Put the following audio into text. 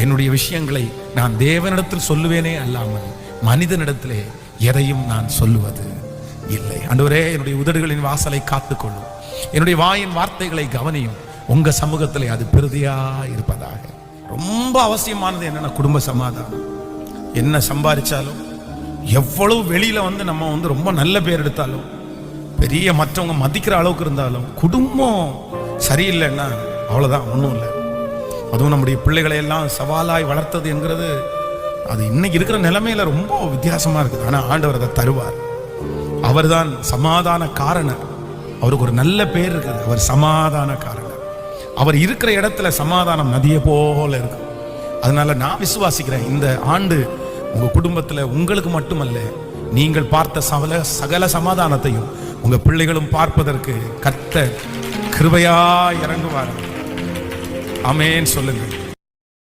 என்னுடைய விஷயங்களை நான் தேவனிடத்தில் சொல்லுவேனே அல்லாமல் மனிதனிடத்திலே எதையும் நான் சொல்லுவது இல்லை. ஆண்டவரே, என்னுடைய உதடுகளின் வாசலை காத்துக்கொள்ளும், என்னுடைய வாயின் வார்த்தைகளை கவனியும். உங்க சமூகத்திலே அது பெருதியா இருப்பதாக. ரொம்ப அவசியமானது என்னன்னா குடும்ப சமாதானம். என்ன சம்பாதிச்சாலும், எவ்வளவு வெளியில நம்ம ரொம்ப நல்ல பேர் எடுத்தாலும், பெரிய மற்றவங்க மதிக்கிற அளவுக்கு இருந்தாலும், குடும்பம் சரியில்லைன்னா அவ்வளவுதான், ஒன்றும் இல்லை. அதுவும் நம்முடைய பிள்ளைகளை எல்லாம் சவாலாய் வளர்த்தது என்கிறது அது இன்னைக்கு இருக்கிற நிலைமையில ரொம்ப வித்தியாசமா இருக்குது. ஆனா ஆண்டவர் அதை தருவார். அவர் தான் சமாதான காரணர். அவருக்கு ஒரு நல்ல பேர் இருக்குது, அவர் சமாதான காரணர். அவர் இருக்கிற இடத்துல சமாதானம் நதியை போல இருக்கு. அதனால நான் விசுவாசிக்கிறேன், இந்த ஆண்டு உங்க குடும்பத்துல உங்களுக்கு மட்டுமல்ல, நீங்கள் பார்த்த சகல சமாதானத்தையும் உங்க பிள்ளைகளும் பார்ப்பதற்கு கர்த்தர் கிருபையா இறங்குவார். ஆமென் சொல்லுங்க.